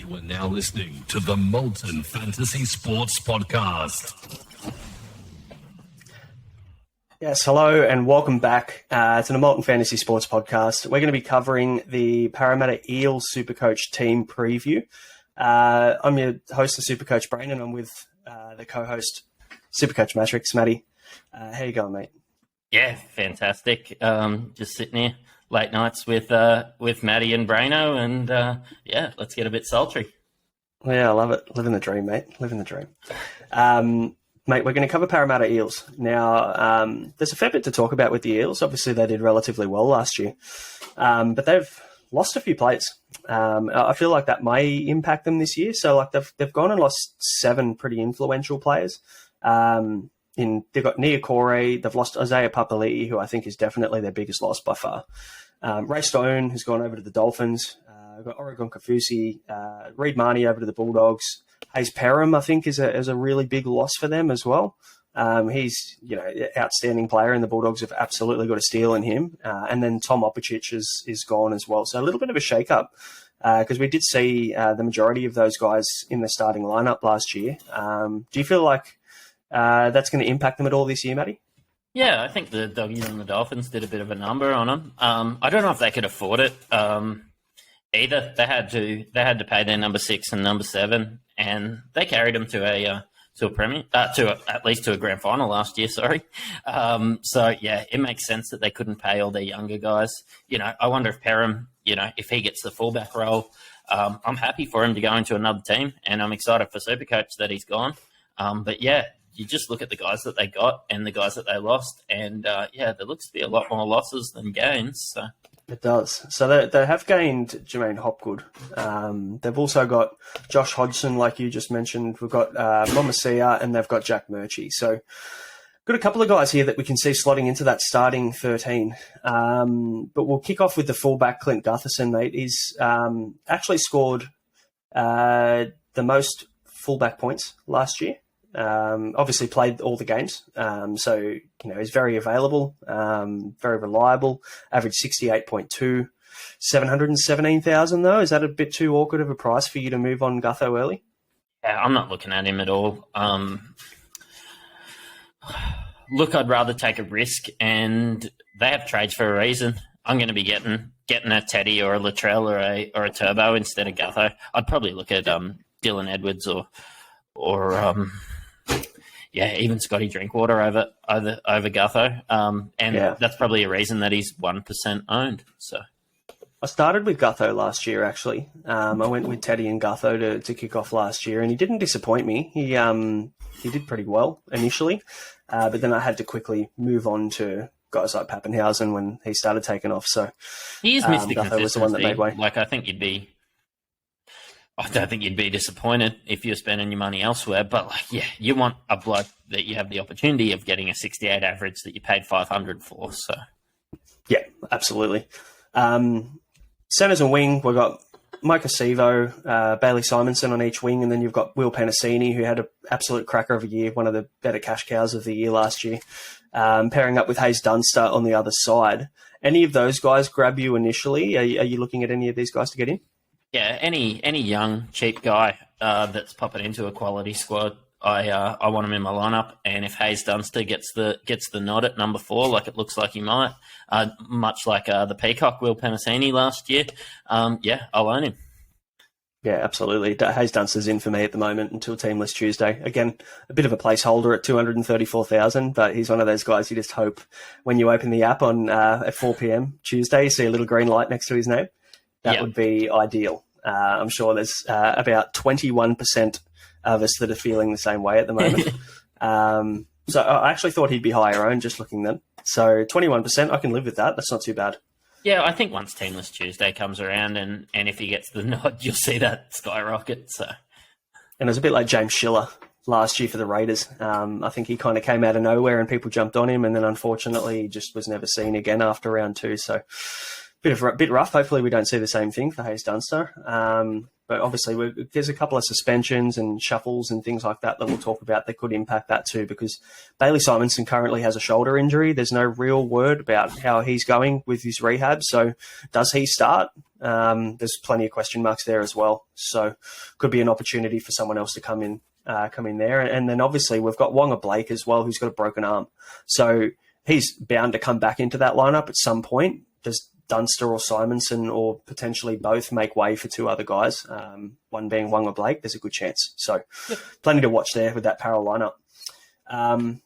You are now listening to the Molten Fantasy Sports Podcast. Yes, hello and welcome back to the Molten Fantasy Sports Podcast. We're going to be covering the Parramatta Eels Supercoach team preview. I'm your host of Supercoach, Brain, and I'm with the co-host, Supercoach Mattrix, Matty. How you going, mate? Yeah, fantastic. Just sitting here late nights with Matty and Braino, and let's get a bit sultry. Yeah, I love it. Living the dream, mate. Living the dream. Mate, we're going to cover Parramatta Eels. Now, there's a fair bit to talk about with the Eels. Obviously, they did relatively well last year, but they've lost a few players. I feel like that may impact them this year. So, like, they've gone and lost 7 pretty influential players. They've got Nia Corey, they've lost Isaiah Papali'i, who I think is definitely their biggest loss by far. Ray Stone has gone over to the Dolphins. We've got Oregon Kafusi, Reid Marnie over to the Bulldogs. Hayes Perham, I think, is a really big loss for them as well. He's, an outstanding player, and the Bulldogs have absolutely got a steal in him. And then Tom Opicic is gone as well. So a little bit of a shake-up because we did see the majority of those guys in the starting lineup last year. Do you feel like that's going to impact them at all this year, Matty? Yeah, I think the Doggies and the Dolphins did a bit of a number on them. I don't know if they could afford it either. They had to pay their number 6 and number 7, and they carried them to a premier, at least to a grand final last year. Sorry. So yeah, it makes sense that they couldn't pay all their younger guys. I wonder if Perham, if he gets the fullback role, I'm happy for him to go into another team, and I'm excited for Supercoach that he's gone. But yeah, you just look at the guys that they got and the guys that they lost, and there looks to be a lot more losses than gains. So. It does. So they have gained Jermaine Hopgood. They've also got Josh Hodgson, like you just mentioned. We've got Momasia, and they've got Jack Murchie. So got a couple of guys here that we can see slotting into that starting 13. But we'll kick off with the fullback, Clint Gutherson, mate. He's actually scored the most fullback points last year. Obviously played all the games. So, he's very available, very reliable, average 68.2, 717,000 though. Is that a bit too awkward of a price for you to move on Gutho early? Yeah, I'm not looking at him at all. Look, I'd rather take a risk, and they have trades for a reason. I'm going to be getting a Teddy or a Latrell or a Turbo instead of Gutho. I'd probably look at Dylan Edwards or even Scotty Drinkwater over Gutho. That's probably a reason that he's 1% owned. So I started with Gutho last year, actually. I went with Teddy and Gutho to kick off last year, and he didn't disappoint me. He did pretty well initially, but then I had to quickly move on to guys like Pappenhausen when he started taking off. So he's missed the Gutho was the one that made way. Like, I don't think you'd be disappointed if you're spending your money elsewhere, but you want a bloke that you have the opportunity of getting a 68 average that you paid $500 for. So, yeah, absolutely. Centers and wing, we've got Mike Acevo, Bailey Simonson on each wing, and then you've got Will Penasini, who had an absolute cracker of a year, one of the better cash cows of the year last year, pairing up with Hayes Dunster on the other side. Any of those guys grab you initially? Are you looking at any of these guys to get in? Yeah, any young, cheap guy that's popping into a quality squad, I want him in my lineup. And if Hayes Dunster gets the nod at number 4, like it looks like he might, much like the Peacock Will Penasini last year, I'll own him. Yeah, absolutely. Hayes Dunster's in for me at the moment until Team List Tuesday. Again, a bit of a placeholder at 234,000, but he's one of those guys you just hope when you open the app on at 4 p.m. Tuesday, you see a little green light next to his name. That would be ideal. I'm sure there's about 21% of us that are feeling the same way at the moment. So I actually thought he'd be higher owned just looking then. So 21%, I can live with that. That's not too bad. Yeah, I think once Teamless Tuesday comes around and if he gets the nod, you'll see that skyrocket. So, and it was a bit like James Schiller last year for the Raiders. I think he kind of came out of nowhere and people jumped on him, and then unfortunately he just was never seen again after round 2. So bit rough. Hopefully we don't see the same thing for Hayes Dunster. But obviously, there's a couple of suspensions and shuffles and things like that we'll talk about that could impact that too, because Bailey Simonson currently has a shoulder injury. There's no real word about how he's going with his rehab. So does he start? There's plenty of question marks there as well. So could be an opportunity for someone else to come in there. And then obviously we've got Wonga Blake as well, who's got a broken arm. So he's bound to come back into that lineup at some point. Does Dunster or Simonson or potentially both make way for two other guys, one being Wonga Blake? There's a good chance. So plenty to watch there with that Parra lineup.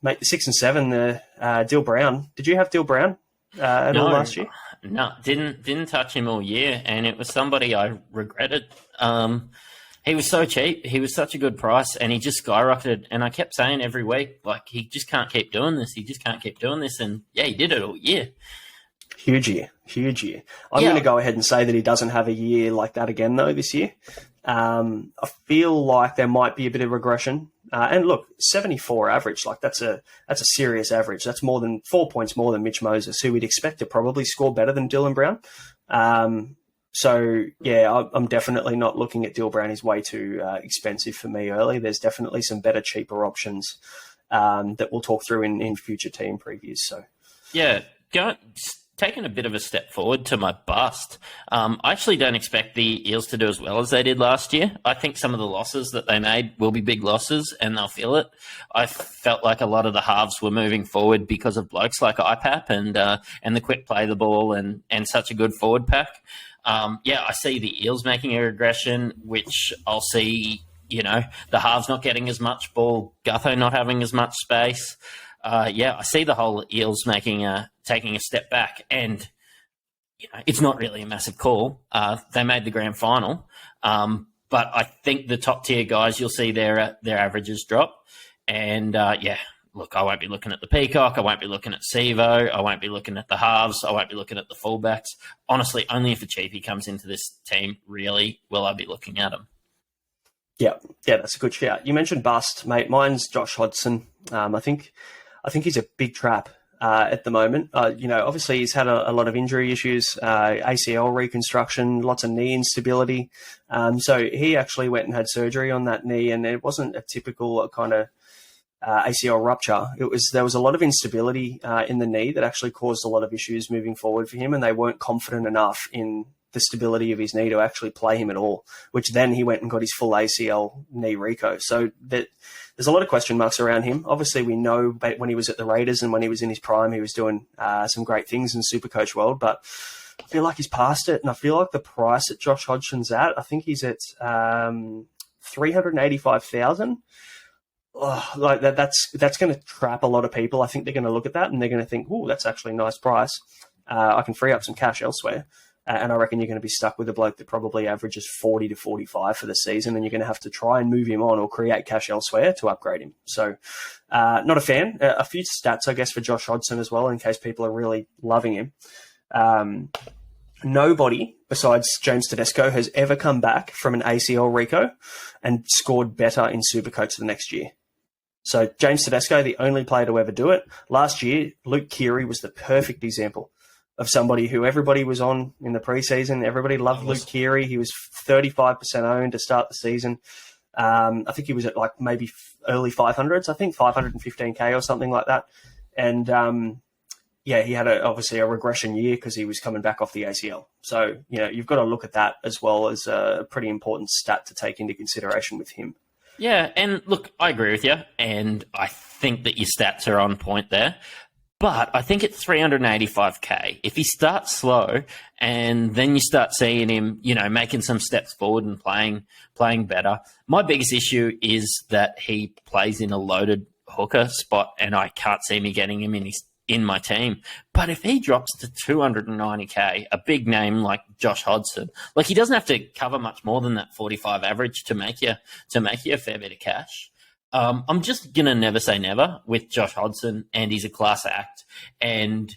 Mate, the 6 and 7, Dill Brown. Did you have Dill Brown at all last year? No, didn't touch him all year, and it was somebody I regretted. He was so cheap. He was such a good price, and he just skyrocketed. And I kept saying every week, like, he just can't keep doing this. He just can't keep doing this. And, yeah, he did it all year. Huge year. I'm going to go ahead and say that he doesn't have a year like that again, though, this year. I feel like there might be a bit of regression. And look, 74 average, like that's a serious average. That's more than 4 points more than Mitch Moses, who we'd expect to probably score better than Dylan Brown. So, yeah, I'm definitely not looking at Dill Brown. He's way too expensive for me early. There's definitely some better, cheaper options that we'll talk through in future team previews. So, yeah, taking a bit of a step forward to my bust. I actually don't expect the Eels to do as well as they did last year. I think some of the losses that they made will be big losses, and they'll feel it. I felt like a lot of the halves were moving forward because of blokes like IPAP and the quick play the ball and such a good forward pack. I see the Eels making a regression, which I'll see, the halves not getting as much ball, Gutho not having as much space. I see the whole Eels taking a step back, and it's not really a massive call. They made the grand final, but I think the top tier guys, you'll see their averages drop. And look, I won't be looking at the Peacock. I won't be looking at Sevo. I won't be looking at the halves. I won't be looking at the fullbacks. Honestly, only if a cheapie comes into this team, really, will I be looking at them. Yeah, that's a good shout. You mentioned bust, mate. Mine's Josh Hodgson. I think he's a big trap at the moment. Obviously he's had a lot of injury issues, ACL reconstruction, lots of knee instability. So he actually went and had surgery on that knee, and it wasn't a typical kind of ACL rupture. There was a lot of instability in the knee that actually caused a lot of issues moving forward for him, and they weren't confident enough in the stability of his knee to actually play him at all, which then he went and got his full ACL knee reco. So there's a lot of question marks around him. Obviously, we know when he was at the Raiders and when he was in his prime, he was doing some great things in Supercoach world, but I feel like he's past it, and I feel like the price that Josh Hodgson's at, I think he's at 385,000. Like that's going to trap a lot of people. I think they're going to look at that and they're going to think, "Oh, that's actually a nice price. I can free up some cash elsewhere." And I reckon you're going to be stuck with a bloke that probably averages 40 to 45 for the season, and you're going to have to try and move him on or create cash elsewhere to upgrade him. So not a fan. A few stats, I guess, for Josh Hodgson as well, in case people are really loving him. Nobody besides James Tedesco has ever come back from an ACL reco and scored better in Supercoach the next year. So James Tedesco, the only player to ever do it. Last year, Luke Keary was the perfect example of somebody who everybody was on in the preseason. Everybody loved Luke Keary. He was 35% owned to start the season. I think he was at like maybe early 500s, I think 515K or something like that. And he had obviously a regression year because he was coming back off the ACL. So, you've got to look at that as well as a pretty important stat to take into consideration with him. Yeah, and look, I agree with you, and I think that your stats are on point there. But I think at 385K, if he starts slow and then you start seeing him, making some steps forward and playing better, my biggest issue is that he plays in a loaded hooker spot, and I can't see me getting him in my team. But if he drops to 290K, a big name like Josh Hodgson, like he doesn't have to cover much more than that 45 average to make you a fair bit of cash. I'm just going to never say never with Josh Hodgson, and he's a class act. And,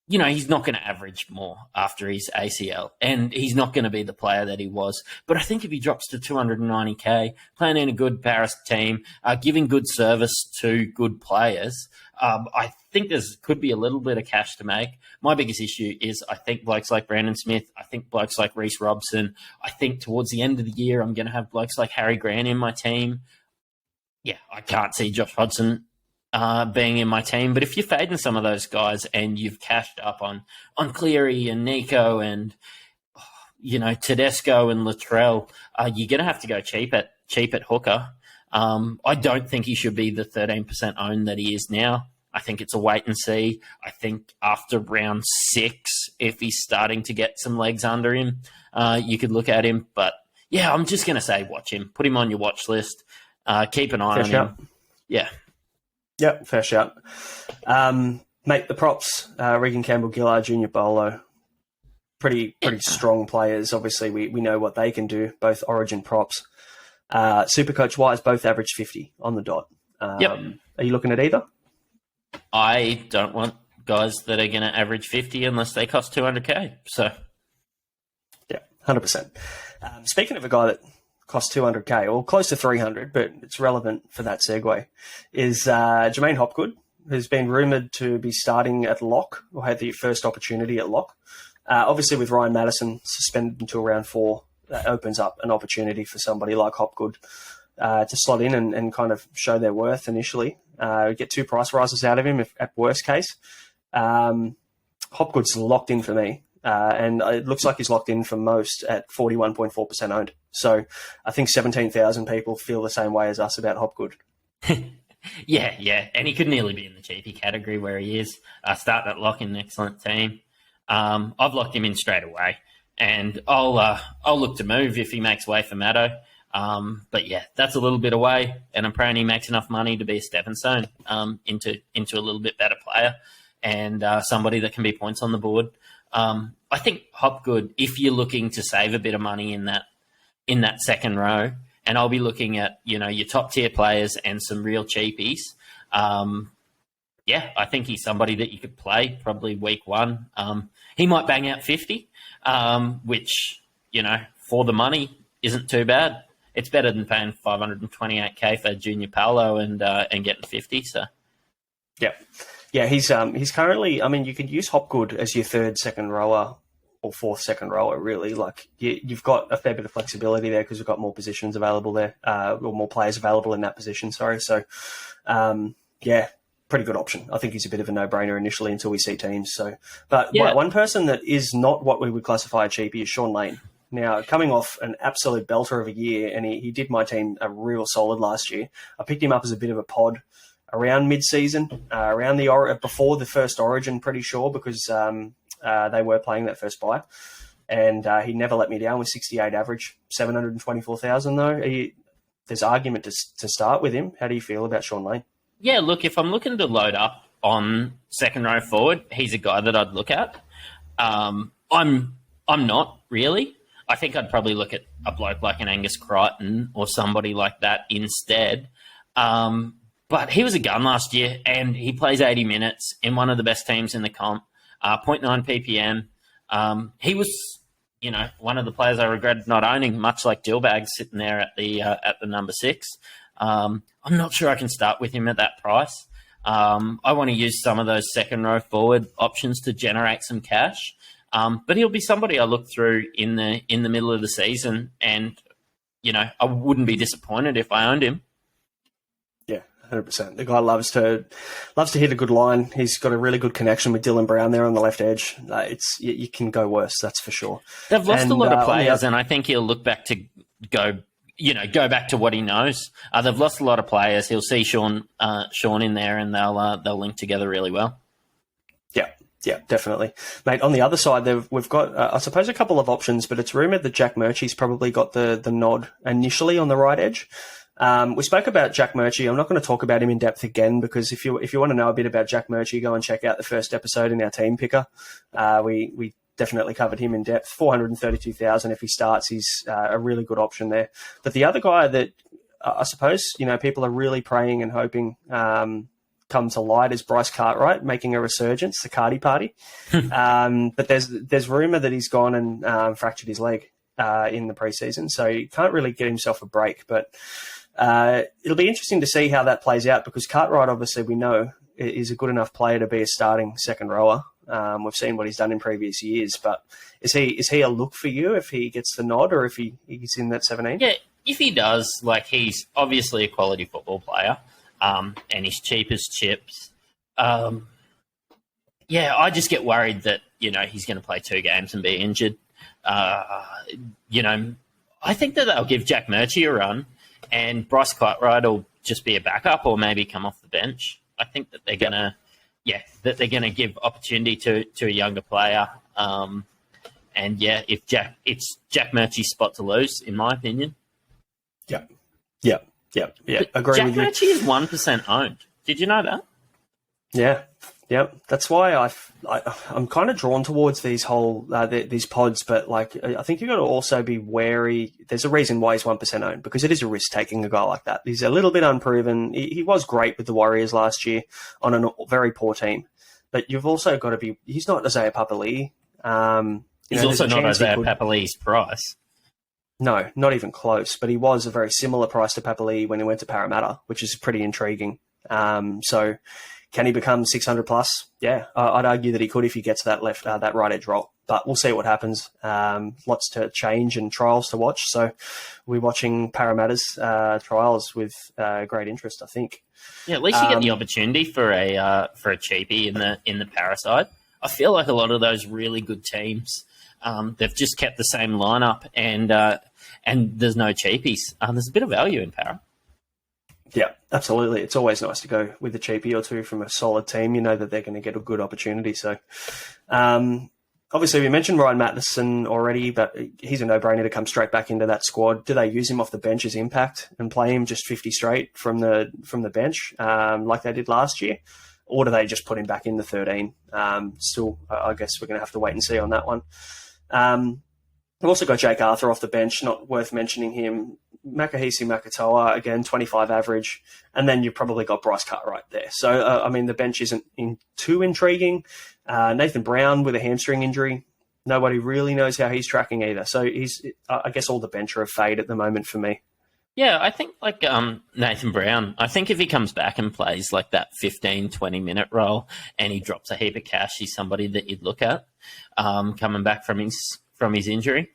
he's not going to average more after his ACL, and he's not going to be the player that he was. But I think if he drops to 290K, playing in a good Paris team, giving good service to good players, I think could be a little bit of cash to make. My biggest issue is I think blokes like Brandon Smith, I think blokes like Reece Robson, I think towards the end of the year I'm going to have blokes like Harry Grant in my team. Yeah, I can't see Josh Hodgson being in my team. But if you're fading some of those guys and you've cashed up on Cleary and Nico and Tedesco and Latrell, you're going to have to go cheap at hooker. I don't think he should be the 13% owned that he is now. I think it's a wait and see. I think after round 6, if he's starting to get some legs under him, you could look at him. But yeah, I'm just going to say watch him. Put him on your watch list. Keep an eye on him. Yeah. Yep, fair shout. Mate, the props, Regan Campbell-Gillard, Junior Bolo, pretty strong players. Obviously, we know what they can do, both Origin props. Supercoach-wise, both average 50 on the dot. Yep. Are you looking at either? I don't want guys that are going to average 50 unless they cost 200K. So, yeah, 100%. Speaking of a guy that costs 200K, or close to 300, but it's relevant for that segue, is Jermaine Hopgood, who's been rumoured to be starting at lock, or had the first opportunity at lock. Obviously, with Ryan Madison suspended until round 4, that opens up an opportunity for somebody like Hopgood to slot in and kind of show their worth initially. Get 2 price rises out of him if, at worst case. Hopgood's locked in for me. And it looks like he's locked in for most at 41.4% owned. So I think 17,000 people feel the same way as us about Hopgood. Yeah. And he could nearly be in the cheapy category where he is. Starting at lock in an excellent team. I've locked him in straight away. And I'll look to move if he makes way for Maddo. But yeah, that's a little bit away. And I'm praying he makes enough money to be a stepping stone into a little bit better player and somebody that can be points on the board. I think Hopgood, if you're looking to save a bit of money in that second row, and I'll be looking at your top tier players and some real cheapies. Yeah, I think he's somebody that you could play probably week 1. He might bang out 50, which for the money isn't too bad. It's better than paying 528K for Junior Paolo and getting 50. So yeah. Yeah, he's currently. I mean, you could use Hopgood as your 3rd second rower or 4th second rower. Really, like you've got a fair bit of flexibility there because we've got more positions available there, or more players available in that position. Sorry, so yeah, pretty good option. I think he's a bit of a no-brainer initially until we see teams. So, but one person that is not what we would classify a cheapie is Sean Lane. Now, coming off an absolute belter of a year, and he did my team a real solid last year. I picked him up as a bit of a pod around mid-season, around before the first Origin, pretty sure, because they were playing that first bye. And he never let me down with 68 average, 724,000 though. There's argument to start with him. How do you feel about Sean Lane? Yeah, look, if I'm looking to load up on second row forward, he's a guy that I'd look at. I'm not really. I think I'd probably look at a bloke like an Angus Crichton or somebody like that instead. But he was a gun last year, and he plays 80 minutes in one of the best teams in the comp, 0.9 ppm. He was, one of the players I regretted not owning, much like Dillbag sitting there at the number 6. I'm not sure I can start with him at that price. I want to use some of those second row forward options to generate some cash. But he'll be somebody I look through in the middle of the season, and I wouldn't be disappointed if I owned him. 100%. The guy loves to hit a good line. He's got a really good connection with Dylan Brown there on the left edge. You can go worse, that's for sure. They've lost a lot of players, and I think he'll look back to go back to what he knows. They've lost a lot of players. He'll see Sean in there, and they'll link together really well. Yeah, definitely. Mate, on the other side, we've got, I suppose, a couple of options, but it's rumoured that Jack Murchie's probably got the nod initially on the right edge. We spoke about Jack Murchie. I'm not going to talk about him in depth again, because if you want to know a bit about Jack Murchie, go and check out the first episode in our team picker. We definitely covered him in depth. 432,000 if he starts. He's a really good option there. But the other guy that I suppose people are really praying and hoping come to light is Bryce Cartwright making a resurgence, the Cardi Party. But there's rumour that he's gone and fractured his leg in the preseason, so he can't really get himself a break. But it'll be interesting to see how that plays out, because Cartwright, obviously, we know is a good enough player to be a starting second rower. We've seen what he's done in previous years, but is he a look for you if he gets the nod or if he's in that 17? Yeah, if he does, like, he's obviously a quality football player, and he's cheap as chips. Yeah, I just get worried that, he's going to play 2 games and be injured. I think that they'll give Jack Murchie a run, and Bryce Cartwright will just be a backup or maybe come off the bench. I think that they're gonna give opportunity to a younger player. It's Jack Murchie's spot to lose, in my opinion. Yeah. Agree Jack with you. Murchie is 1% owned. Did you know that? Yeah. That's why I'm kind of drawn towards these these pods, but I think you've got to also be wary. There's a reason why he's 1% owned, because it is a risk taking a guy like that. He's a little bit unproven. He was great with the Warriors last year on a very poor team, but you've also got to be. He's not Isaiah Papali'i. He's also not Isaiah Papali'i's price. No, not even close. But he was a very similar price to Papali'i when he went to Parramatta, which is pretty intriguing. So. Can he become 600 plus? Yeah, I'd argue that he could if he gets that right edge roll. But we'll see what happens. Lots to change and trials to watch. So we're watching Parramatta's trials with great interest, I think. Yeah, at least you get the opportunity for a cheapie in the Para side. I feel like a lot of those really good teams, they've just kept the same lineup, and there's no cheapies. There's a bit of value in Para. Yeah, absolutely. It's always nice to go with a cheapie or two from a solid team. You know that they're going to get a good opportunity. So, obviously, we mentioned Ryan Matheson already, but he's a no-brainer to come straight back into that squad. Do they use him off the bench as impact and play him just 50 straight from the bench like they did last year? Or do they just put him back in the 13? Still, I guess we're going to have to wait and see on that one. We've also got Jake Arthur off the bench, not worth mentioning him. Makahisi Makatoa, again, 25 average. And then you've probably got Bryce Cartwright there. So, the bench isn't too intriguing. Nathan Brown with a hamstring injury. Nobody really knows how he's tracking either. So, I guess all the bench are a fade at the moment for me. Yeah, I think Nathan Brown, I think if he comes back and plays like that 15, 20-minute role and he drops a heap of cash, he's somebody that you'd look at coming back from his injury.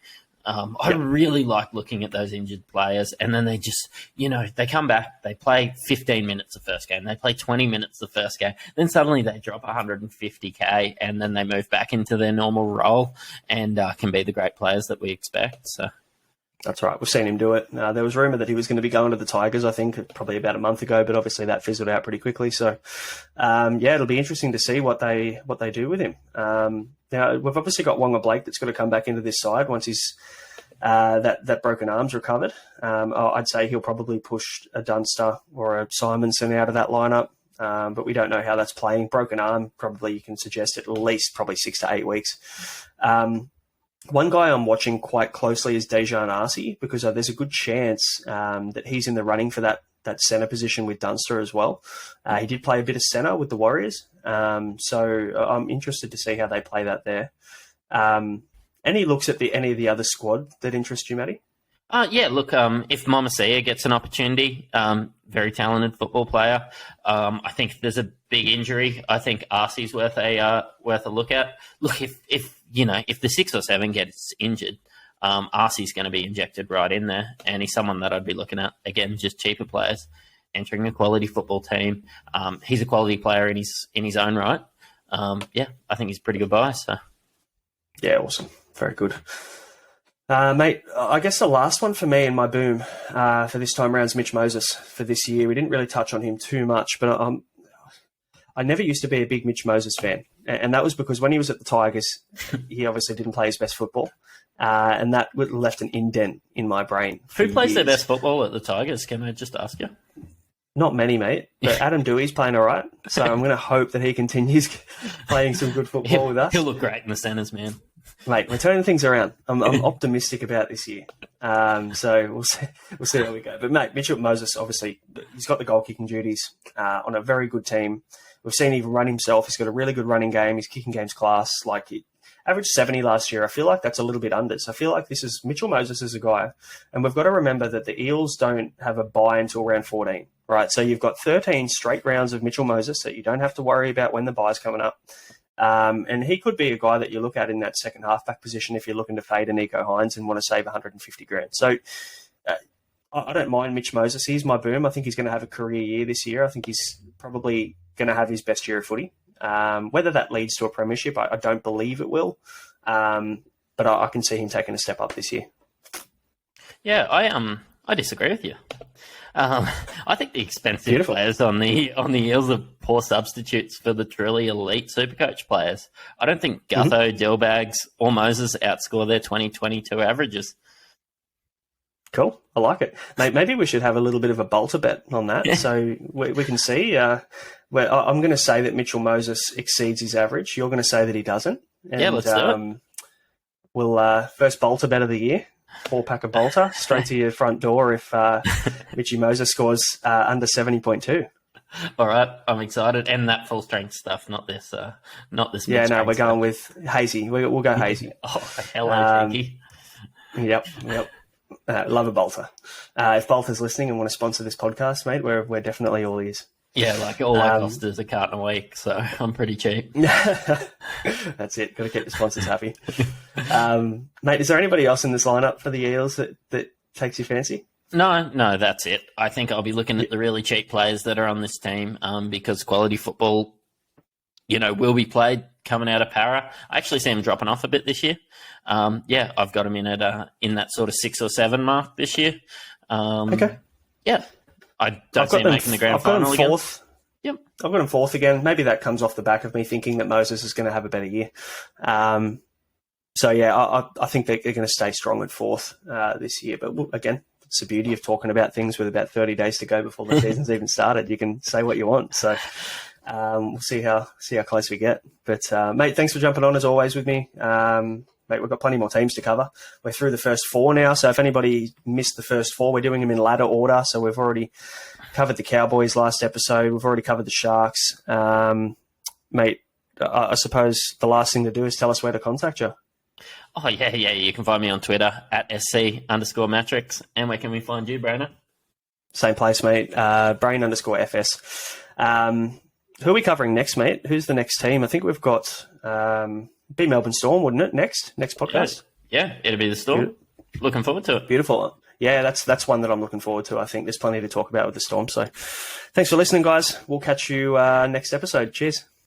I really like looking at those injured players, and then they just, they come back, they play 15 minutes the first game, they play 20 minutes the first game, then suddenly they drop 150K, and then they move back into their normal role and can be the great players that we expect. So that's right. We've seen him do it. There was rumour that he was going to be going to the Tigers, I think, probably about a month ago, but obviously that fizzled out pretty quickly. So, it'll be interesting to see what they do with him. Now, we've obviously got Wonga Blake that's got to come back into this side once he's that broken arm's recovered. I'd say he'll probably push a Dunster or a Simonson out of that lineup, but we don't know how that's playing. Broken arm, probably you can suggest at least probably 6 to 8 weeks. One guy I'm watching quite closely is Dejan Arce, because there's a good chance that he's in the running for that centre position with Dunster as well. He did play a bit of centre with the Warriors, so I'm interested to see how they play that there. Any looks at any of the other squad that interest you, Matty? If Momasia gets an opportunity, very talented football player. I think if there's a big injury, I think Arcee's worth a look at. Look, if the 6 or 7 gets injured, Arcee's going to be injected right in there, and he's someone that I'd be looking at. Again, just cheaper players entering a quality football team. He's a quality player in his own right. I think he's a pretty good buy. So, yeah, awesome, very good. Mate, I guess the last one for me in my boom for this time around is Mitch Moses for this year. We didn't really touch on him too much, but I never used to be a big Mitch Moses fan. And that was because when he was at the Tigers, he obviously didn't play his best football. And that left an indent in my brain. Who plays their best football at the Tigers? Can I just ask you? Not many, mate. But Adam Dewey's playing all right. So I'm going to hope that he continues playing some good football with us. He'll look great in the centres, man. Mate, we're turning things around. I'm optimistic about this year. So we'll see how we go. But, mate, Mitchell Moses, obviously, he's got the goal-kicking duties on a very good team. We've seen him run himself. He's got a really good running game. His kicking game's class. He averaged 70 last year. I feel like that's a little bit under. So I feel like Mitchell Moses is a guy. And we've got to remember that the Eels don't have a bye until round 14. right? So you've got 13 straight rounds of Mitchell Moses that you don't have to worry about when the bye's coming up. And he could be a guy that you look at in that second halfback position if you're looking to fade a Nico Hines and want to save 150 grand. So I don't mind Mitch Moses. He's my boom. I think he's going to have a career year this year. I think he's probably going to have his best year of footy. Whether that leads to a premiership, I don't believe it will. But I can see him taking a step up this year. Yeah, I disagree with you. I think the expensive players on the Eels are poor substitutes for the truly elite Supercoach players. I don't think Gutho, Dillbags, or Moses outscore their 2022 averages. Cool. I like it. Maybe we should have a little bit of a BALTER bet on that. Yeah. So we can see. I'm going to say that Mitchell Moses exceeds his average. You're going to say that he doesn't. And, yeah, let's do it. We'll first BALTER bet of the year. 4-pack of BALTER straight to your front door if Mitchy Moses scores under 70.2. All right, I'm excited. And that full strength stuff, not this. Yeah, no, we're going with hazy. We'll go hazy. Oh, hello, Jackie. Yep. Love a BALTER. If BALTER's listening and want to sponsor this podcast, mate, we're definitely all ears. Yeah, like all our cost is a carton a week, so I'm pretty cheap. That's it. Got to keep the sponsors happy. Mate, is there anybody else in this lineup for the Eels that takes your fancy? No, that's it. I think I'll be looking at the really cheap players that are on this team because quality football, will be played coming out of Para. I actually see him dropping off a bit this year. I've got him in that sort of 6 or 7 mark this year. Okay. Yeah. I don't see him making the grand final again. Fourth. Yep. I've got him fourth again. Maybe that comes off the back of me thinking that Moses is going to have a better year. I think they're going to stay strong at fourth this year. But again, it's the beauty of talking about things with about 30 days to go before the season's even started. You can say what you want. So we'll see how close we get. But mate, thanks for jumping on as always with me. Mate, we've got plenty more teams to cover. We're through the first 4 now, so if anybody missed the first 4, we're doing them in ladder order. So we've already covered the Cowboys last episode. We've already covered the Sharks. Mate, I suppose the last thing to do is tell us where to contact you. Oh, yeah. You can find me on Twitter at @SC_Mattrix. And where can we find you, Brandon? Same place, mate. Brain_FS. Who are we covering next, mate? Who's the next team? I think we've got... be Melbourne Storm, wouldn't it? Next podcast. Yeah, it'll be the Storm. Looking forward to it. Beautiful. Yeah, that's one that I'm looking forward to. I think there's plenty to talk about with the Storm. So, thanks for listening, guys. We'll catch you next episode. Cheers.